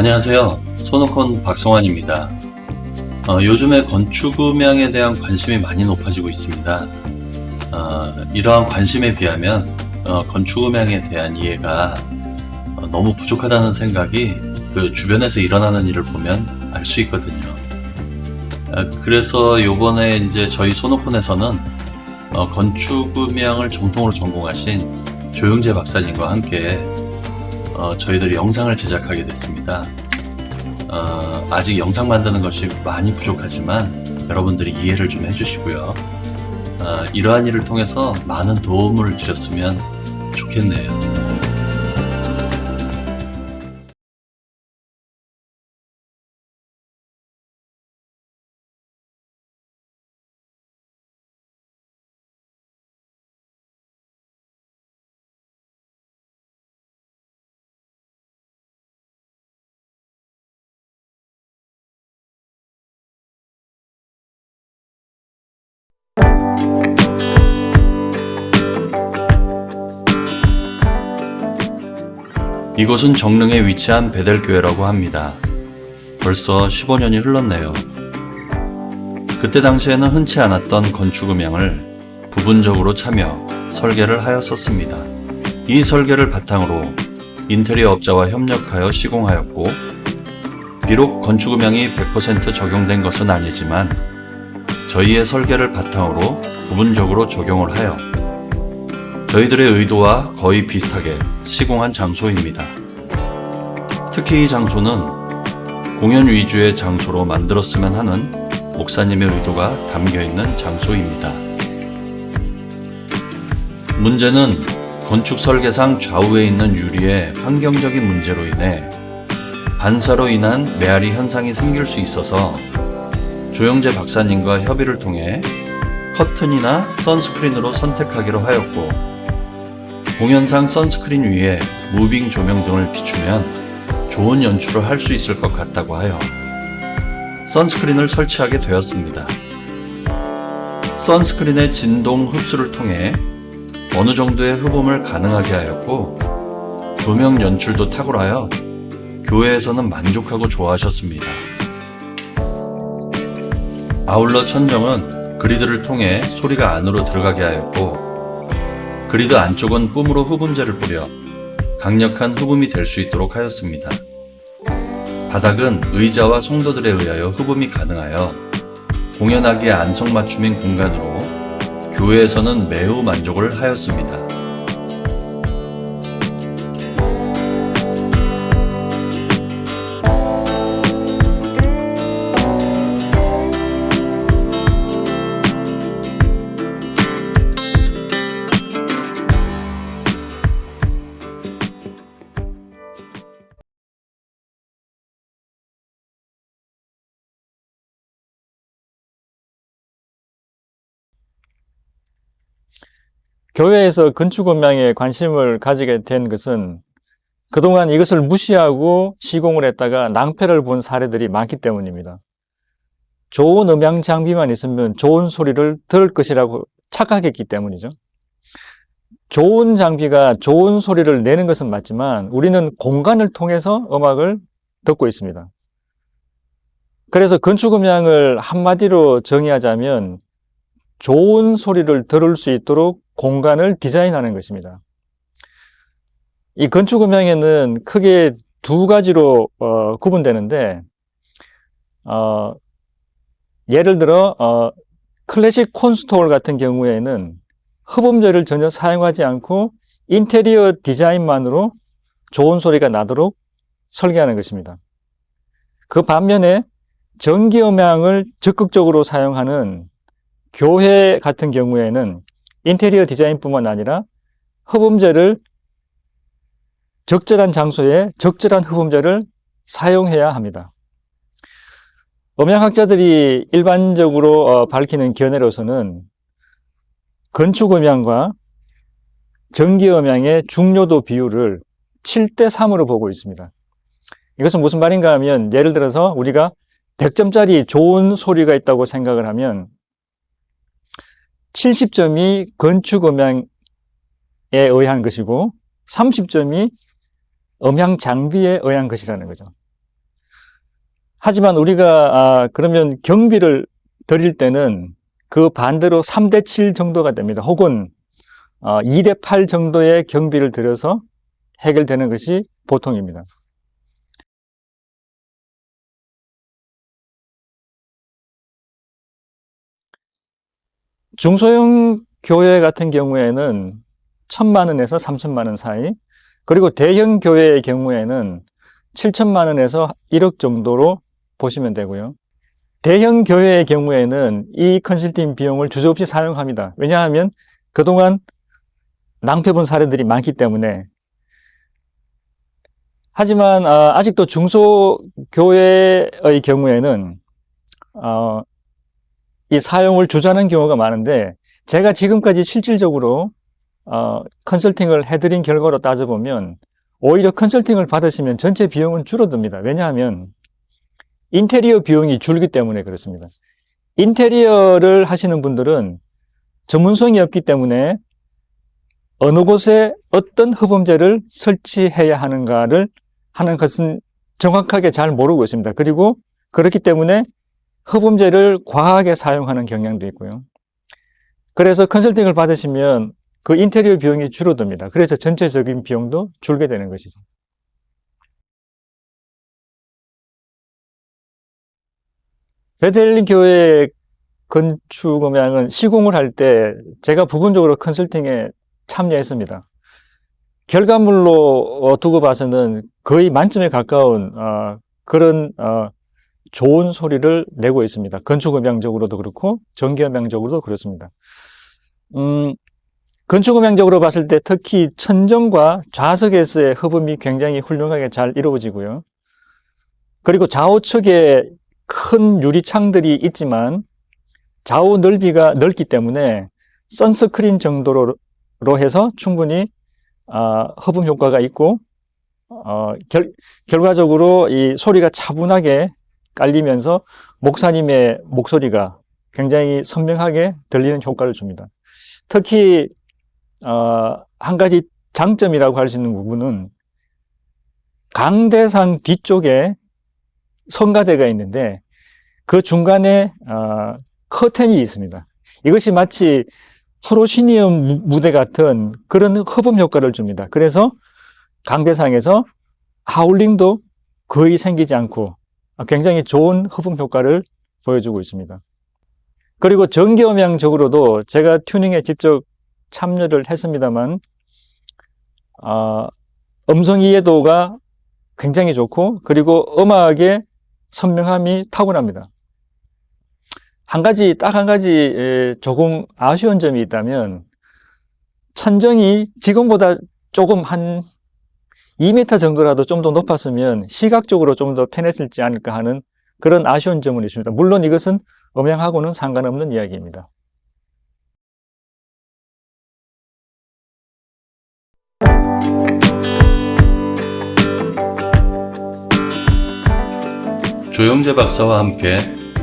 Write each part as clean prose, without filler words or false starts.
안녕하세요. 손오콘 박성환입니다. 요즘에 건축 음향에 대한 관심이 많이 높아지고 있습니다. 이러한 관심에 비하면 건축 음향에 대한 이해가 너무 부족하다는 생각이 그 주변에서 일어나는 일을 보면 알 수 있거든요. 그래서 요번에 이제 저희 손오콘에서는 건축 음향을 정통으로 전공하신 조영재 박사님과 함께 저희들이 영상을 제작하게 됐습니다. 아직 영상 만드는 것이 많이 부족하지만 여러분들이 이해를 좀 해주시고요. 이러한 일을 통해서 많은 도움을 드렸으면 좋겠네요. 이곳은 정릉에 위치한 베델교회라고 합니다. 벌써 15년이 흘렀네요. 그때 당시에는 흔치 않았던 건축 음향을 부분적으로 참여, 설계를 하였었습니다. 이 설계를 바탕으로 인테리어 업자와 협력하여 시공하였고, 비록 건축 음향이 100% 적용된 것은 아니지만 저희의 설계를 바탕으로 부분적으로 적용을 하여 저희들의 의도와 거의 비슷하게 시공한 장소입니다. 특히 이 장소는 공연 위주의 장소로 만들었으면 하는 목사님의 의도가 담겨있는 장소입니다. 문제는 건축 설계상 좌우에 있는 유리의 환경적인 문제로 인해 반사로 인한 메아리 현상이 생길 수 있어서 조영재 박사님과 협의를 통해 커튼이나 선스크린으로 선택하기로 하였고, 공연상 선스크린 위에 무빙 조명 등을 비추면 좋은 연출을 할 수 있을 것 같다고 하여 선스크린을 설치하게 되었습니다. 선스크린의 진동 흡수를 통해 어느 정도의 흡음을 가능하게 하였고, 조명 연출도 탁월하여 교회에서는 만족하고 좋아하셨습니다. 아울러 천정은 그리드를 통해 소리가 안으로 들어가게 하였고, 그리드 안쪽은 뿜으로 흡음재를 뿌려 강력한 흡음이 될 수 있도록 하였습니다. 바닥은 의자와 성도들에 의하여 흡음이 가능하여 공연하기에 안성맞춤인 공간으로 교회에서는 매우 만족을 하였습니다. 교회에서 건축 음향에 관심을 가지게 된 것은 그동안 이것을 무시하고 시공을 했다가 낭패를 본 사례들이 많기 때문입니다. 좋은 음향 장비만 있으면 좋은 소리를 들을 것이라고 착각했기 때문이죠. 좋은 장비가 좋은 소리를 내는 것은 맞지만 우리는 공간을 통해서 음악을 듣고 있습니다. 그래서 건축 음향을 한마디로 정의하자면 좋은 소리를 들을 수 있도록 공간을 디자인하는 것입니다. 이 건축 음향에는 크게 두 가지로 구분되는데, 예를 들어 클래식 콘서트 같은 경우에는 흡음재를 전혀 사용하지 않고 인테리어 디자인만으로 좋은 소리가 나도록 설계하는 것입니다. 그 반면에 전기 음향을 적극적으로 사용하는 교회 같은 경우에는 인테리어 디자인뿐만 아니라 흡음재를 적절한 장소에 적절한 흡음재를 사용해야 합니다. 음향학자들이 일반적으로 밝히는 견해로서는 건축 음향과 전기 음향의 중요도 비율을 7대3으로 보고 있습니다. 이것은 무슨 말인가 하면, 예를 들어서 우리가 100점짜리 좋은 소리가 있다고 생각을 하면 70점이 건축 음향에 의한 것이고 30점이 음향 장비에 의한 것이라는 거죠. 하지만 우리가 그러면 경비를 드릴 때는 그 반대로 3대7 정도가 됩니다. 혹은 2대8 정도의 경비를 들여서 해결되는 것이 보통입니다. 중소형 교회 같은 경우에는 1,000만 원에서 3,000만 원 사이, 그리고 대형 교회의 경우에는 7천만 원에서 1억 정도로 보시면 되고요. 대형 교회의 경우에는 이 컨설팅 비용을 주저없이 사용합니다. 왜냐하면 그동안 낭패본 사례들이 많기 때문에. 하지만 아직도 중소교회의 경우에는 이 사용을 주저하는 경우가 많은데, 제가 지금까지 실질적으로 컨설팅을 해드린 결과로 따져보면 오히려 컨설팅을 받으시면 전체 비용은 줄어듭니다. 왜냐하면 인테리어 비용이 줄기 때문에 그렇습니다. 인테리어를 하시는 분들은 전문성이 없기 때문에 어느 곳에 어떤 흡음재를 설치해야 하는가를 하는 것은 정확하게 잘 모르고 있습니다. 그리고 그렇기 때문에 흡음재를 과하게 사용하는 경향도 있고요. 그래서 컨설팅을 받으시면 그 인테리어 비용이 줄어듭니다. 그래서 전체적인 비용도 줄게 되는 것이죠. 베델린 교회 건축 음향은 시공을 할 때 제가 부분적으로 컨설팅에 참여했습니다. 결과물로 두고 봐서는 거의 만점에 가까운 그런 좋은 소리를 내고 있습니다. 건축 음향적으로도 그렇고 전기 음향적으로도 그렇습니다. 건축 음향적으로 봤을 때 특히 천정과 좌석에서의 흡음이 굉장히 훌륭하게 잘 이루어지고요. 그리고 좌우측에 큰 유리창들이 있지만 좌우 넓이가 넓기 때문에 선스크린 정도로 해서 충분히 흡음 효과가 있고 결과적으로 이 소리가 차분하게 깔리면서 목사님의 목소리가 굉장히 선명하게 들리는 효과를 줍니다. 특히 한 가지 장점이라고 할 수 있는 부분은 강대상 뒤쪽에 성가대가 있는데 그 중간에 커튼이 있습니다. 이것이 마치 프로시니엄 무대 같은 그런 흡음 효과를 줍니다. 그래서 강대상에서 하울링도 거의 생기지 않고 굉장히 좋은 흡음 효과를 보여주고 있습니다. 그리고 전기음향적으로도 제가 튜닝에 직접 참여를 했습니다만 음성 이해도가 굉장히 좋고 그리고 음악의 선명함이 탁월합니다. 딱 한 가지 조금 아쉬운 점이 있다면 천정이 지금보다 조금 한 2m 정도라도 좀 더 높았으면 시각적으로 좀 더 편했을지 않을까 하는 그런 아쉬운 점은 있습니다. 물론 이것은 음향하고는 상관없는 이야기입니다. 조영재 박사와 함께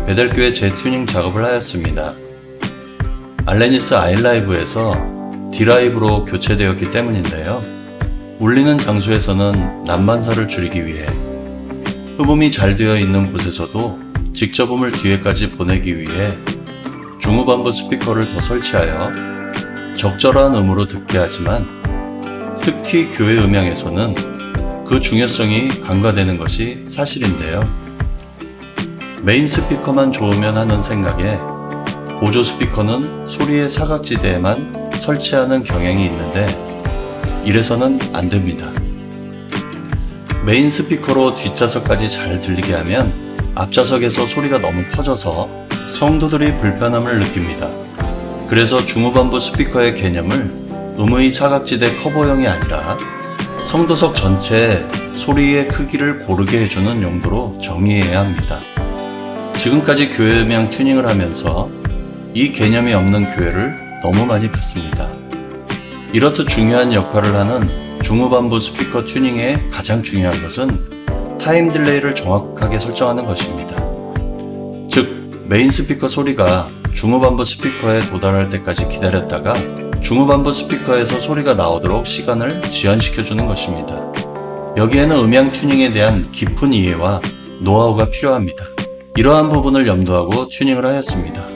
베델교회 재튜닝 작업을 하였습니다. 알레니스 아일라이브에서 D라이브로 교체되었기 때문인데요. 울리는 장소에서는 난반사를 줄이기 위해 흡음이 잘 되어 있는 곳에서도 직접음을 뒤에까지 보내기 위해 중후반부 스피커를 더 설치하여 적절한 음으로 듣게 하지만 특히 교회 음향에서는 그 중요성이 간과되는 것이 사실인데요. 메인 스피커만 좋으면 하는 생각에 보조 스피커는 소리의 사각지대에만 설치하는 경향이 있는데 이래서는 안 됩니다. 메인 스피커로 뒷좌석까지 잘 들리게 하면 앞좌석에서 소리가 너무 커져서 성도들이 불편함을 느낍니다. 그래서 중후반부 스피커의 개념을 음의 사각지대 커버형이 아니라 성도석 전체에 소리의 크기를 고르게 해주는 용도로 정의해야 합니다. 지금까지 교회 음향 튜닝을 하면서 이 개념이 없는 교회를 너무 많이 봤습니다. 이렇듯 중요한 역할을 하는 중후반부 스피커 튜닝의 가장 중요한 것은 타임 딜레이를 정확하게 설정하는 것입니다. 즉, 메인 스피커 소리가 중후반부 스피커에 도달할 때까지 기다렸다가 중후반부 스피커에서 소리가 나오도록 시간을 지연시켜주는 것입니다. 여기에는 음향 튜닝에 대한 깊은 이해와 노하우가 필요합니다. 이러한 부분을 염두하고 튜닝을 하였습니다.